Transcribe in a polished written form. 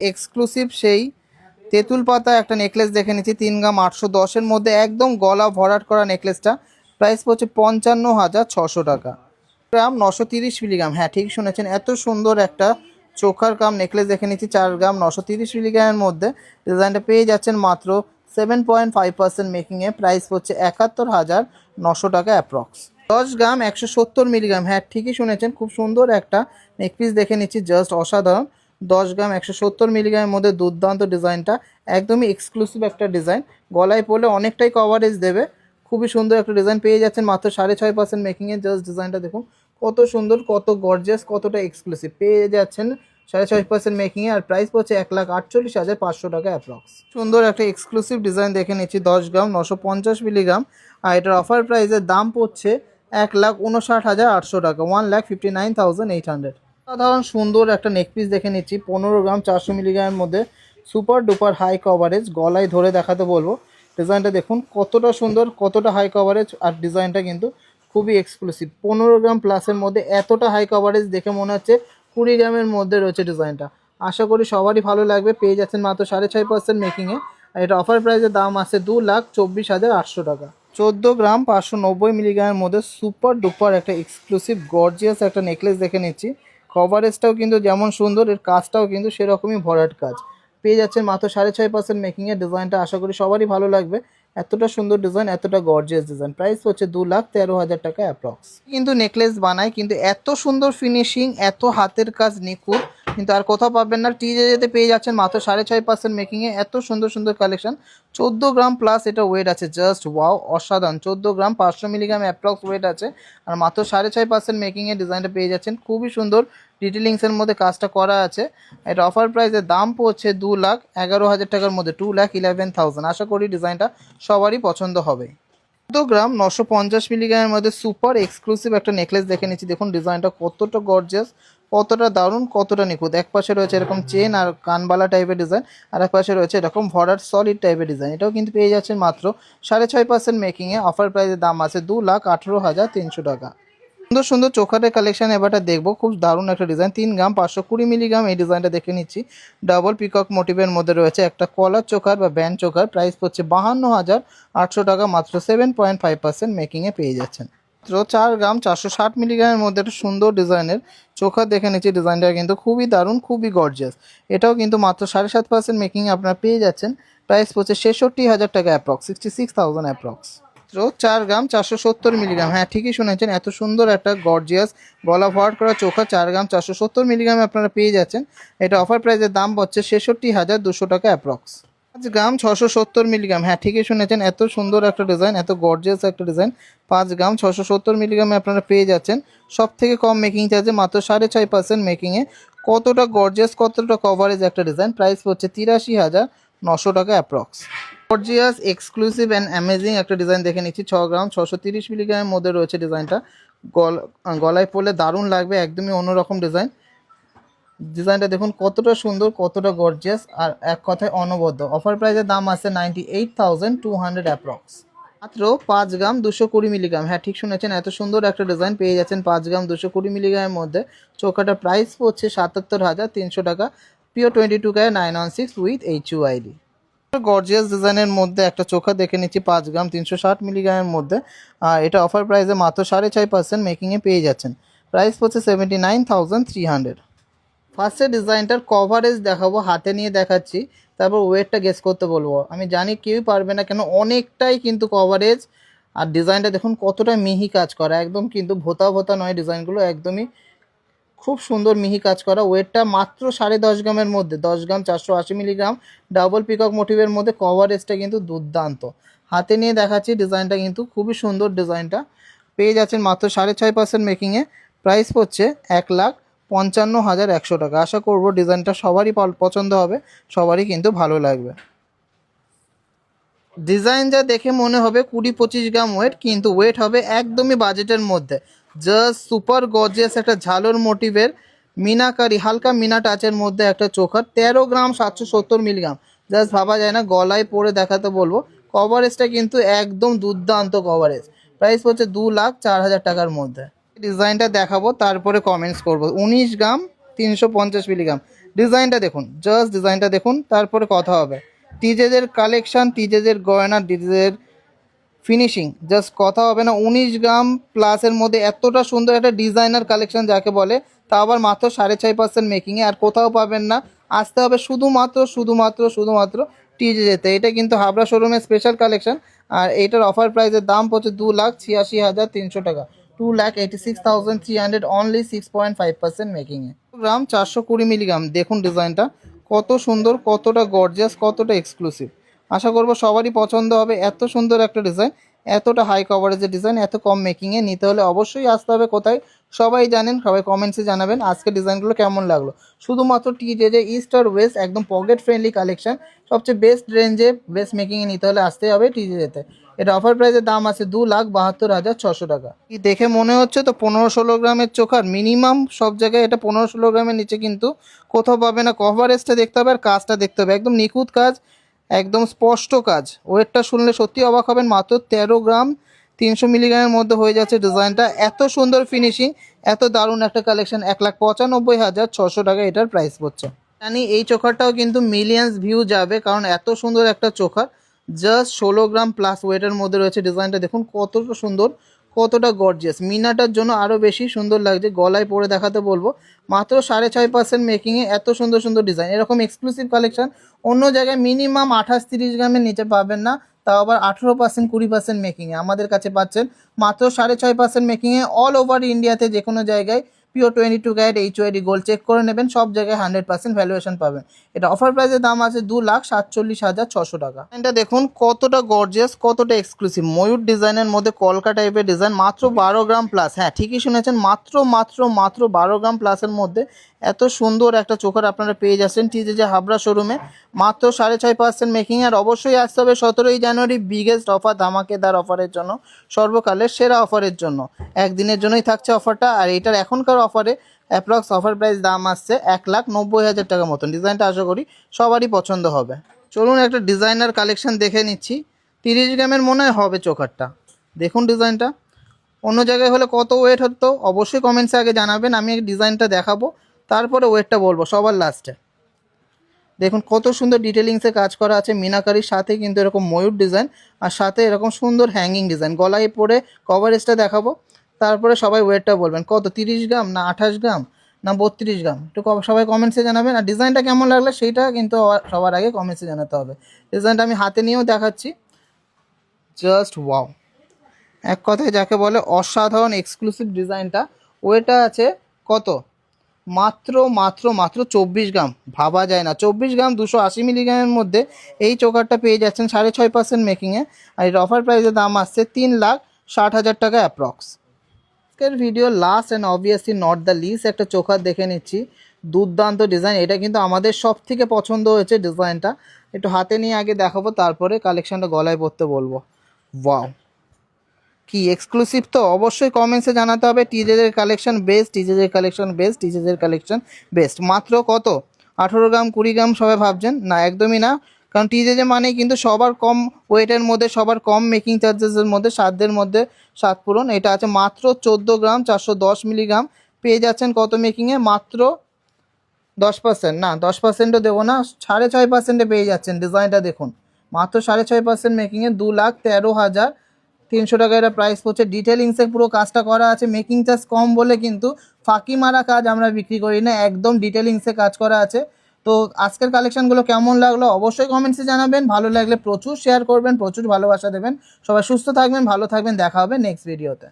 Exclusive সেই তেঁতুল পাতা একটা নেকলেস দেখে নিচ্ছি 3 গ্রাম 810-এর মধ্যে, একদম গলা ভরাট করা নেকলেসটা। প্রাইস পড়ছে 55,600 টাকা। গ্রাম 930 মিলিগ্রাম, হ্যাঁ ঠিক শুনেছেন, এত সুন্দর একটা চোখার কাম নেকলেস দেখে নিচ্ছি 4 গ্রাম 930 মিলিগ্রামের মধ্যে। ডিজাইনটা পেয়ে যাচ্ছেন মাত্র 7.5% মেকিংয়ে। প্রাইস পড়ছে 71,900 টাকা অ্যাপ্রক্স। 10 গ্রাম 170 মিলিগ্রাম, হ্যাঁ ঠিকই শুনেছেন, খুব সুন্দর একটা নেকপিস দেখে নিচ্ছি, জাস্ট অসাধারণ। 10 গ্রাম 170 মিলিগ্রামের মধ্যে দুর্দান্ত ডিজাইনটা, একদমই এক্সক্লুসিভ একটা ডিজাইন। গলায় পরলে অনেকটাই কভারেজ দেবে, খুবই সুন্দর একটা ডিজাইন পেয়ে যাচ্ছেন মাত্র 6.5% মেকিংয়ে। জাস্ট ডিজাইনটা দেখুন কত সুন্দর, কত গর্জিয়াস, কতটা এক্সক্লুসিভ পেয়ে যাচ্ছেন 6.5% মেকিংয়ে। আর প্রাইস পড়ছে 1,48,500 টাকা অ্যাপ্রক্স। সুন্দর একটা এক্সক্লুসিভ ডিজাইন দেখে নিচ্ছি 10 গ্রাম 950 মিলিগ্রাম, আর এটার অফার প্রাইসের দাম পড়ছে 1,59,800 টাকা, 1,59,800। সাধারণ সুন্দর একটা নেকপিস দেখে নিচ্ছি 15 গ্রাম 400 মিলিগ্রামের মধ্যে, সুপার ডুপার হাই কভারেজ। গলায় ধরে দেখাতে বলবো, ডিজাইনটা দেখুন কতটা সুন্দর, কতটা হাই কভারেজ, আর ডিজাইনটা কিন্তু খুবই এক্সক্লুসিভ। 15 গ্রাম প্লাসের মধ্যে এতটা হাই কভারেজ দেখে মনে হচ্ছে 20 গ্রামের মধ্যে রয়েছে ডিজাইনটা। আশা করি সবারই ভালো লাগবে। পেয়ে যাচ্ছেন মাত্র 6.5% মেকিংয়ে, আর এটা অফার প্রাইসের দাম আছে 2,24,800 টাকা। 14 গ্রাম 590 মিলিগ্রামের মধ্যে সুপার ডুপার একটা এক্সক্লুসিভ গর্জিয়াস একটা নেকলেস দেখে নিচ্ছি। কভারেজটাও কিন্তু যেমন সুন্দর, এর কাজটাও কিন্তু সেরকমই ভরাট কাজ। পেয়ে যাচ্ছেন মাত্র 6.5% মেকিংয়ের। ডিজাইনটা আশা করি সবারই ভালো লাগবে, এতটা সুন্দর ডিজাইন, এতটা গর্জিয়াস ডিজাইন। প্রাইস হচ্ছে 2,13,000 টাকা অ্যাপ্রক্স। কিন্তু নেকলেস বানায়, কিন্তু এত সুন্দর ফিনিশিং, এত হাতের কাজ নিখুঁত, কিন্তু আর কোথাও পাবেন না। টিজে যেতে পেয়ে যাচ্ছেন মাত্র 6.5% মেকিংয়ে। এত সুন্দর সুন্দর কালেকশন। 14 গ্রাম প্লাস এটা ওয়েট আছে, জাস্ট ওয়াও অসাধারণ। 14 গ্রাম 500 মিলিগ্রাম অ্যাপ্রক্স ওয়েট আছে, আর মাত্র 6.5% মেকিংয়ে ডিজাইনটা পেয়ে যাচ্ছেন। খুবই সুন্দর ডিটেলিংসের মধ্যে কাজটা করা আছে। এটা অফার প্রাইসের দাম পড়ছে 2,11,000 টাকার মধ্যে, 2,11,000। আশা করি ডিজাইনটা সবারই পছন্দ হবে। 14 গ্রাম 950 মিলিগ্রামের মধ্যে সুপার এক্সক্লুসিভ একটা নেকলেস দেখে নিচ্ছি। দেখুন ডিজাইনটা কতটা গর্জিয়াস, কতটা দারুণ, কতটা নিখুঁত। এক পাশে রয়েছে এরকম চেন আর কানবালা টাইপের ডিজাইন, আর এক পাশে রয়েছে এরকম ভরাট সলিড টাইপের ডিজাইন। এটাও কিন্তু পেয়ে যাচ্ছেন মাত্র 6.5% মেকিংয়ে। অফার প্রাইসের দাম আছে 2,18,300 টাকা। সুন্দর সুন্দর চোখাটের কালেকশন এবারটা দেখবো, খুব দারুণ একটা ডিজাইন। 3 গ্রাম 520 মিলিগ্রাম এই ডিজাইনটা দেখে নিচ্ছি। ডাবল পিকক মোটিভের মধ্যে রয়েছে একটা কলার চোখার বা ব্যান্ড চোখার। প্রাইস পড়ছে 52,800 টাকা, মাত্র 7.5% মেকিংয়ে পেয়ে যাচ্ছেন। মাত্র 4 গ্রাম 460 মিলিগ্রামের মধ্যে একটা সুন্দর ডিজাইনের চোখা দেখে নিচ্ছি। ডিজাইনটা কিন্তু খুবই দারুণ, খুবই গর্জিয়াস। এটাও কিন্তু মাত্র 7.5% মেকিংয়ে আপনারা পেয়ে যাচ্ছেন। প্রাইস পড়ছে 66,000 টাকা অ্যাপ্রক্স, 66,000 অ্যাপ্রক্স। 4 গ্রাম 470 মিলিগ্রাম, হ্যাঁ ঠিকই শুনেছেন, এত সুন্দর একটা গর্জিয়াস গলা ভরাট করা চোখা 4 গ্রাম 470 মিলিগ্রামে আপনারা পেয়ে যাচ্ছেন। এটা অফার প্রাইসের দাম পড়ছে 66,200 টাকা অ্যাপ্রক্স। 5 গ্রাম 670 মিলিগ্রাম, হ্যাঁ ঠিকই শুনেছেন, এত সুন্দর একটা ডিজাইন, এত গর্জিয়াস একটা ডিজাইন। 5 গ্রাম 670 মিলিগ্রামে আপনারা পেয়ে যাচ্ছেন সব থেকে কম মেকিং চার্জে, মাত্র 6.5% মেকিংয়ে। কতটা গর্জিয়াস, কতটা কভারেজ একটা ডিজাইন। প্রাইস পড়ছে 83,900 টাকা approx. Gorgeous exclusive and amazing একটা ডিজাইন দেখে নিচ্ছি। 6 গ্রাম 630 মিলিগ্রামের মধ্যে রয়েছে ডিজাইনটা। গলায় পরলে দারুণ লাগবে, একদমই অন্যরকম ডিজাইন। ডিজাইনটা দেখুন কতটা সুন্দর, কতটা গর্জিয়াস, আর এক কথায় অনবদ্য। অফার প্রাইসের দাম আছে 98,200 অ্যাপ্রক্স। মাত্র 5 গ্রাম 220 মিলিগ্রাম, হ্যাঁ ঠিক শুনেছেন, এত সুন্দর একটা ডিজাইন পেয়ে যাচ্ছেন 5 গ্রাম 220 মিলিগ্রামের মধ্যে। চোখাটার প্রাইস পড়ছে 77,300 টাকা, pure 22K 916 with HUID। Gorgeous ডিজাইনের মধ্যে একটা চোখা দেখে নিচ্ছি 5 গ্রাম 360 মিলিগ্রামের মধ্যে, আর এটা অফার প্রাইসে মাত্র 6.5% মেকিংয়ে পেয়ে যাচ্ছেন। প্রাইস পড়ছে 79,300। ফার্স্টে ডিজাইনটার কভারেজ দেখাবো, হাতে নিয়ে দেখাচ্ছি, তারপর ওয়েটটা গেস করতে বলবো। আমি জানি কেউই পারবে না, কেন অনেকটাই কিন্তু কভারেজ। আর ডিজাইনটা দেখুন কতটা মিহি কাজ করা, একদম কিন্তু ভোতা ভোতা নয় ডিজাইনগুলো, একদমই খুব সুন্দর মিহি কাজ করা। ওয়েটটা মাত্র 10.5 গ্রামের মধ্যে, 10 গ্রাম 480 মিলিগ্রাম, ডাবল পিকক মোটিভের মধ্যে। কভারেজটা কিন্তু দুর্দান্ত। হাতে নিয়ে দেখাচ্ছি, ডিজাইনটা কিন্তু খুবই সুন্দর। ডিজাইনটা পেয়ে যাচ্ছেন মাত্র 6.5% মেকিংয়ে। প্রাইস পড়ছে 1,55,100 টাকা। আশা করব ডিজাইনটা সবারই পছন্দ হবে, সবারই কিন্তু ভালো লাগবে। ডিজাইন যা দেখে মনে হবে 20-25 গ্রাম ওয়েট, কিন্তু ওয়েট হবে একদমই বাজেটের মধ্যে। জাস্ট সুপার গর্জিয়াস একটা ঝালর মোটিভের মিনাকারি, হালকা মিনা টাচের মধ্যে একটা চোখার। 13 গ্রাম 770 মিলিগ্রাম, জাস্ট ভাবা যায় না। গলায় পরে দেখাতে বলবো, কভারেজটা কিন্তু একদম দুর্দান্ত কভারেজ। প্রাইস হচ্ছে 2,04,000 টাকার মধ্যে। ডিজাইনটা দেখাবো তারপরে কমেন্টস করব। 19 গ্রাম 350 মিলিগ্রাম, ডিজাইনটা দেখুন, জাস্ট ডিজাইনটা দেখুন, তারপরে কথা হবে। টিজেদের কালেকশন, টিজেদের গয়না, টিজেদের ফিনিশিং, জাস্ট কথা হবে না। 19 গ্রাম প্লাসের মধ্যে এতটা সুন্দর একটা ডিজাইনার কালেকশন যাকে বলে, তা আবার মাত্র 4.5% মেকিংয়ে। আর কোথাও পাবেন না, আসতে হবে শুধুমাত্র টিজেতে। এটা কিন্তু হাবড়া শোরুমের স্পেশাল কালেকশন। আর এইটার অফার প্রাইসের দাম পড়ছে 2,86,300 টাকা, 2,86,300, অনলি 6.5% মেকিংয়ে। গ্রাম 420 মিলিগ্রাম, দেখুন ডিজাইনটা কত সুন্দর, কতটা গর্জিয়াস, কতটা এক্সক্লুসিভ। আশা করবো সবারই পছন্দ হবে। এত সুন্দর একটা ডিজাইন, এতটা হাই কভারেজের ডিজাইন, এত কম মেকিংয়ে নিতে হলে অবশ্যই আসতে হবে কোথায় সবাই জানেন। সবাই কমেন্টসে জানাবেন আজকে ডিজাইনগুলো কেমন লাগলো। শুধুমাত্র টিজে ইস্ট আর ওয়েস্ট, একদম পকেট ফ্রেন্ডলি কালেকশন, সবচেয়ে বেস্ট রেঞ্জে বেস্ট মেকিংয়ে নিতে হলে আসতে হবে টিজেতে। এটা অফার প্রাইসের দাম আছে 2,72,600 টাকা। কি দেখে মনে হচ্ছে তো 15-16 গ্রামের চোখার মিনিমাম সব জায়গায় এটা 15-16 গ্রামের নিচে কিন্তু কোথাও পাবে না। কভারেজটা দেখতে হবে আর কাজটা দেখতে হবে, একদম নিখুঁত কাজ, একদম স্পষ্ট কাজ। ওয়েটটা শুনলে সত্যি অবাক হবেন, মাত্র 13 গ্রাম 300 মিলিগ্রামের মধ্যে হয়ে যাচ্ছে ডিজাইনটা। এত সুন্দর ফিনিশিং, এত দারুণ একটা কালেকশন, 1,95,600 টাকা এটার প্রাইস পড়ছে। জানি এই চোখারটাও কিন্তু মিলিয়ন্স ভিউ যাবে, কারণ এত সুন্দর একটা চোখার। জাস্ট 16 গ্রাম প্লাস ওয়েটের মধ্যে রয়েছে। ডিজাইনটা দেখুন কতটা সুন্দর, কতটা গর্জিয়াস। মিনাটার জন্য আরও বেশি সুন্দর লাগছে, গলায় পরে দেখাতে বলবো। মাত্র 6.5% মেকিংয়ে এত সুন্দর সুন্দর ডিজাইন। এরকম এক্সক্লুসিভ কালেকশন অন্য জায়গায় মিনিমাম 28-30 গ্রামের নিচে পাবেন না, তাও আবার 18% 20% মেকিংয়ে। আমাদের কাছে পাচ্ছেন মাত্র 6.5% মেকিংয়ে। অল ওভার ইন্ডিয়াতে যে কোনো জায়গায় pure 22 carat HYD gold check করে নেবেন, সব জায়গায় 100% ভ্যালুয়েশন পাবেন। এটা অফার প্রাইসের দাম আছে 2,47,600 টাকা। এটা দেখুন কতটা গর্জিয়াস, কতটা এক্সক্লুসিভ, ময়ূর ডিজাইনের মধ্যে কলকা টাইপের ডিজাইন, মাত্র 12 গ্রাম প্লাস। হ্যাঁ ঠিকই শুনেছেন, মাত্র 12 গ্রাম প্লাসের মধ্যে এত সুন্দর একটা চোখার আপনারা পেয়ে যাচ্ছেন টিজে হাবড়া শোরুমে, মাত্র 6.5% মেকিং। আর অবশ্যই আসতে হবে 17ই জানুয়ারি বিগেস্ট অফার, ধামাকেদার অফারের জন্য, সর্বকালের সেরা অফারের জন্য। একদিনের জন্যই থাকছে অফারটা। আর এটার এখনকার অফারে অ্যাপ্রক্স অফার প্রাইস দাম আসছে 1,90,000 টাকা মতন। ডিজাইনটা আশা করি সবারই পছন্দ হবে। চলুন একটা ডিজাইনার কালেকশন দেখে নিচ্ছি। 30 গ্রামের মনে হবে চোখারটা, দেখুন ডিজাইনটা। অন্য জায়গায় হলে কত ওয়েট হতো অবশ্যই কমেন্টসে আগে জানাবেন, আমি ডিজাইনটা দেখাবো তারপরে ওয়েটটা বলবো সবার লাস্টে। দেখুন কত সুন্দর ডিটেলিংসে কাজ করা আছে, মিনাকারির সাথে কিন্তু এরকম ময়ূর ডিজাইন, আর সাথে এরকম সুন্দর হ্যাঙ্গিং ডিজাইন। গলায় পরে কভারেজটা দেখাবো, তারপরে সবাই ওয়েটটা বলবেন কত, 30 গ্রাম না 28 গ্রাম না 32 গ্রাম, একটু সবাই কমেন্টসে জানাবেন। আর ডিজাইনটা কেমন লাগলো সেইটা কিন্তু সবার আগে কমেন্টসে জানাতে হবে। ডিজাইনটা আমি হাতে নিয়েও দেখাচ্ছি, জাস্ট ওয়াও, এক কথায় যাকে বলে অসাধারণ এক্সক্লুসিভ ডিজাইনটা। ওয়েটটা আছে কত, মাত্র 24 গ্রাম, ভাবা যায় না। 24 গ্রাম 280 মিলিগ্রামের মধ্যে এই চোকারটা পেয়ে যাচ্ছেন 6.5% মেকিংয়ে। আর এর অফার প্রাইসের দাম আসছে 3,60,000 টাকা অ্যাপ্রক্স। আজকের video last and obviously not the least একটা চোকার দেখে নিচ্ছি, দুর্দান্ত ডিজাইন। এটা কিন্তু আমাদের সব থেকে পছন্দ হয়েছে ডিজাইনটা। একটু হাতে নিয়ে আগে দেখাবো, তারপরে কালেকশানটা গলায় পরতে বলবো। ওয়াও, কি এক্সক্লুসিভ, তো অবশ্যই কমেন্টসে জানাতে হবে। টিজেদের কালেকশন বেস্ট, টিজেদের কালেকশন বেস্ট, টিজেদের কালেকশন বেস্ট। মাত্র কত, 18 গ্রাম 20 গ্রাম সবাই ভাবছেন না, একদমই না। কারণ টিজেজে মানেই কিন্তু সবার কম ওয়েটের মধ্যে, সবার কম মেকিং চার্জেসের মধ্যে, সাধ্যের মধ্যে স্বাদ পূরণ। এটা আছে মাত্র 14 গ্রাম 410 মিলিগ্রাম, পেয়ে যাচ্ছেন কত মেকিংয়ে, মাত্র 10%, না 10%ও দেবো না, 6.5%-এ পেয়ে যাচ্ছেন। ডিজাইনটা দেখুন, মাত্র 6.5% মেকিংয়ে 2,13,300 টাকা এটা প্রাইস পড়ছে। ডিটেলিংসে পুরো কাজটা করা আছে, মেকিং চার্জ কম বলে কিন্তু ফাঁকি মারা কাজ আমরা বিক্রি করি না, একদম ডিটেলিংসে কাজ করা আছে। তো আজকের কালেকশনগুলো কেমন লাগলো অবশ্যই কমেন্টসে জানাবেন। ভালো লাগলে প্রচুর শেয়ার করবেন, প্রচুর ভালোবাসা দেবেন। সবাই সুস্থ থাকবেন, ভালো থাকবেন, দেখা হবে নেক্সট ভিডিওতে।